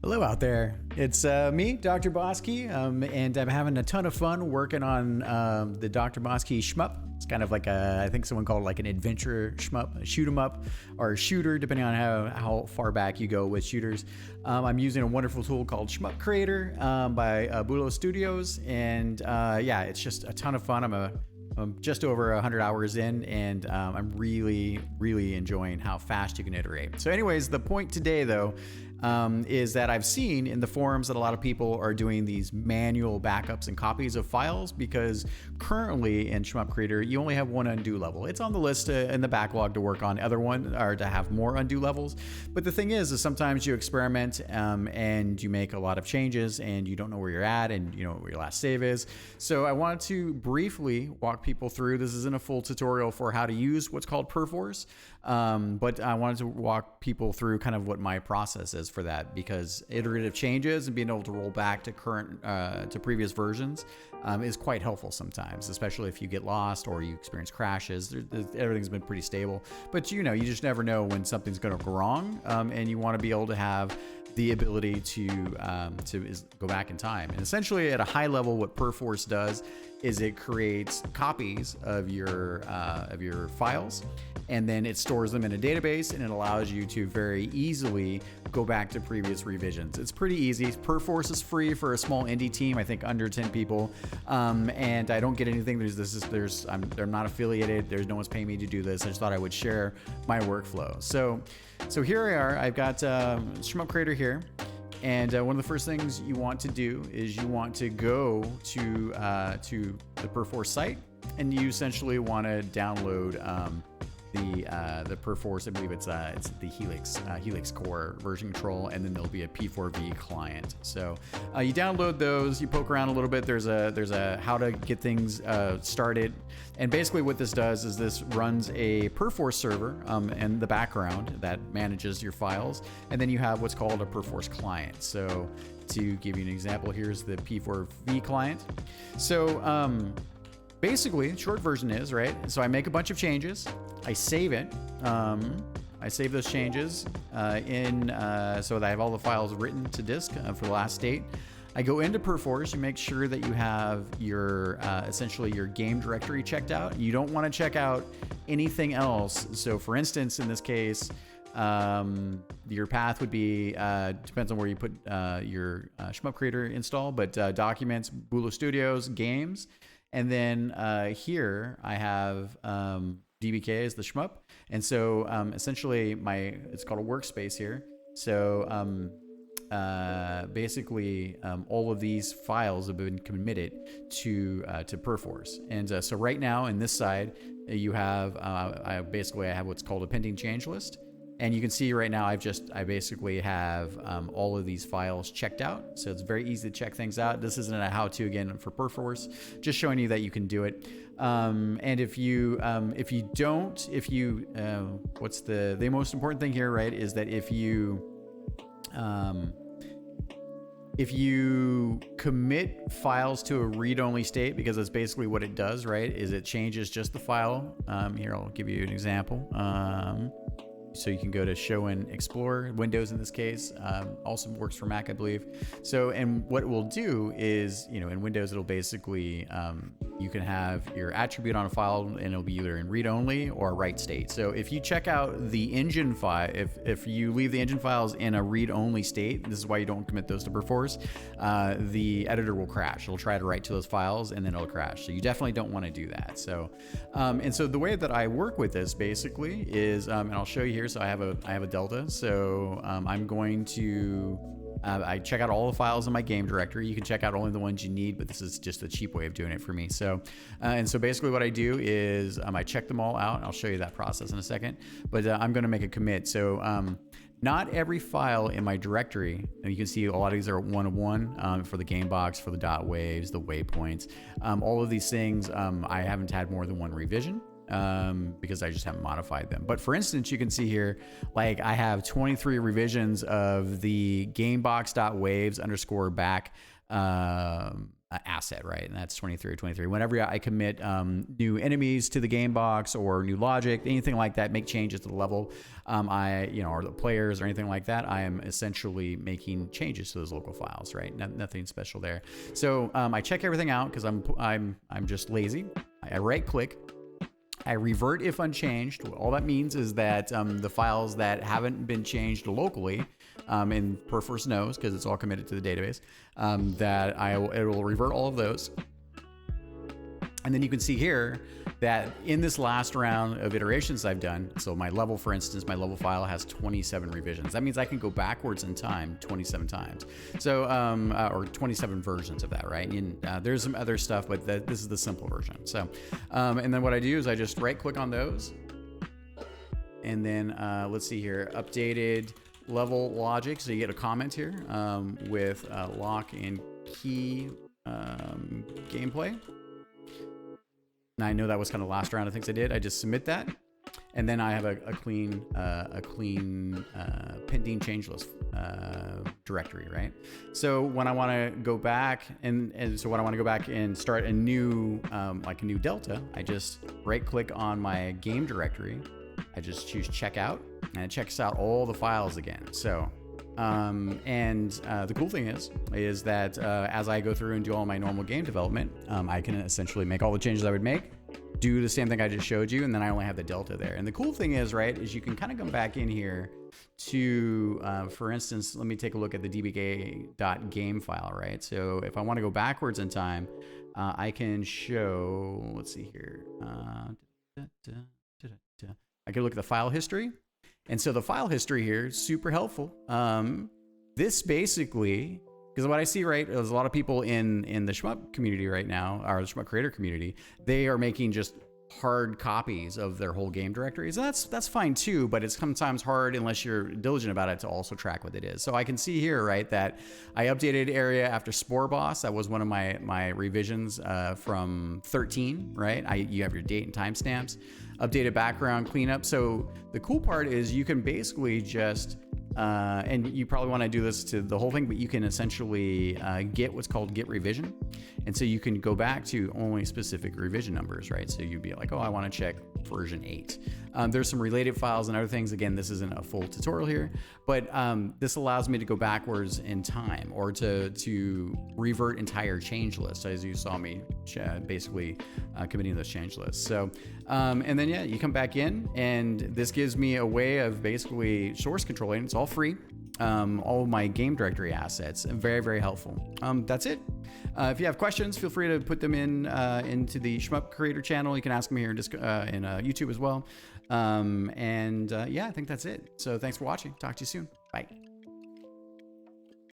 Hello out there. It's me, Dr. Bosky, and I'm having a ton of fun working on the Dr. Bosky SHMUP. It's kind of like I think someone called it like an adventure SHMUP, a shoot 'em up, or a shooter, depending on how far back you go with shooters. I'm using a wonderful tool called SMUP Creator by Bulo Studios, and yeah, it's just a ton of fun. I'm just over 100 hours in, and I'm really enjoying how fast you can iterate. So anyways, the point today though is that I've seen in the forums that a lot of people are doing these manual backups and copies of files, because currently in SMUP Creator you only have one undo level. It's on the list in the backlog to work on other one, or to have more undo levels. But the thing is sometimes you experiment and you make a lot of changes and you don't know where you're at, and you know where your last save is. So I wanted to briefly walk people through. This isn't a full tutorial for how to use what's called Perforce, but I wanted to walk people through kind of what my process is for that, because iterative changes and being able to roll back to to previous versions is quite helpful sometimes, especially if you get lost or you experience crashes. Everything's been pretty stable, but you just never know when something's going to go wrong, and you want to be able to have the ability to go back in time. And essentially at a high level, what Perforce does is it creates copies of your files, and then it stores them in a database, and it allows you to very easily go back to previous revisions. It's pretty easy. Perforce is free for a small indie team, I think under 10 people, and I don't get anything. They're not affiliated. No one's paying me to do this. I just thought I would share my workflow. So here we are. I've got SMUP Creator here. And one of the first things you want to do is you want to go to the Perforce site, and you essentially want to download the Perforce. I believe it's the Helix Core version control, and then there'll be a P4V client. So you download those, you poke around a little bit. There's a how to get things started, and basically what this does is this runs a Perforce server in the background that manages your files, and then you have what's called a Perforce client. So to give you an example, here's the P4V client. So basically, short version is, right? So I make a bunch of changes, I save it, I save those changes so that I have all the files written to disk for the last state. I go into Perforce, you make sure that you have your essentially your game directory checked out. You don't want to check out anything else. So for instance, in this case, your path would be, depends on where you put your SMUP Creator install, but documents, Bulo Studios, games. And then here I have DBK as the SMUP. And so essentially it's called a workspace here. So basically all of these files have been committed to Perforce. And so right now in this side, you have, I have what's called a pending change list. And you can see right now I basically have all of these files checked out. So it's very easy to check things out. This isn't a how-to again for Perforce, just showing you that you can do it. And if you what's the most important thing here, right, is that if you commit files to a read-only state, because that's basically what it does, right, is it changes just the file. Here, I'll give you an example. So you can go to Show and Explore, Windows in this case, also works for Mac, I believe. So, and what it will do is, in Windows, it'll basically, you can have your attribute on a file, and it'll be either in read-only or write state. So if you check out the engine file, if you leave the engine files in a read-only state, this is why you don't commit those to Perforce, the editor will crash. It'll try to write to those files, and then it'll crash. So you definitely don't want to do that. So, and so the way that I work with this basically is, and I'll show you here. So I have a Delta. So I'm going to I check out all the files in my game directory. You can check out only the ones you need, but this is just a cheap way of doing it for me. So and so basically what I do is I check them all out, and I'll show you that process in a second. But I'm going to make a commit. So not every file in my directory, and you can see a lot of these are one-of-one for the game box, for the dot waves, the waypoints, all of these things. I haven't had more than one revision. Because I just haven't modified them. But for instance, you can see here, like I have 23 revisions of the gamebox.waves_back asset, right? And that's 23 or 23. Whenever I commit new enemies to the game box or new logic, anything like that, make changes to the level, or the players or anything like that, I am essentially making changes to those local files, right? Nothing special there. So I check everything out because I'm just lazy. I right click. I revert if unchanged. All that means is that the files that haven't been changed locally, and Perforce knows because it's all committed to the database, that it will revert all of those. And then you can see here that in this last round of iterations I've done, so my level, for instance, my level file has 27 revisions. That means I can go backwards in time 27 times. So, or 27 versions of that, right? And there's some other stuff, but this is the simple version. So, and then what I do is I just right click on those. And then let's see here, updated level logic. So you get a comment here with lock and key gameplay. And I know that was kind of the last round of things I did. I just submit that, and then I have a clean pending change list directory, right? So when I want to go back and so when I want to go back and start a new like a new delta, I just right click on my game directory. I just choose checkout, and it checks out all the files again. So. The cool thing is that as I go through and do all my normal game development, I can essentially make all the changes I would make, do the same thing I just showed you, and then I only have the delta there. And the cool thing is, right, is you can kind of come back in here to, for instance, let me take a look at the dbk.game file, right? So if I want to go backwards in time, I can show, let's see here. I can look at the file history. And so the file history here is super helpful. This basically, because what I see, right, there's a lot of people in the SHMUP community right now, or the SHMUP Creator community, they are making just hard copies of their whole game directories. And that's fine too, but it's sometimes hard unless you're diligent about it to also track what it is. So I can see here, right, that I updated area after Spore Boss. That was one of my revisions from 13, right? You have your date and timestamps. Updated background cleanup. So the cool part is you can basically just, and you probably want to do this to the whole thing, but you can essentially get what's called get revision. And so you can go back to only specific revision numbers, right? So you'd be like, oh, I want to check version 8. There's some related files and other things. Again, this isn't a full tutorial here, but this allows me to go backwards in time or to revert entire change lists, as you saw me basically committing those change lists. So, and then yeah, you come back in, and this gives me a way of basically source controlling. It's all free. All of my game directory assets. Very, very helpful. That's it. If you have questions, feel free to put them into the SHMUP Creator channel. You can ask me here in YouTube as well. Yeah, I think that's it. So thanks for watching. Talk to you soon. Bye.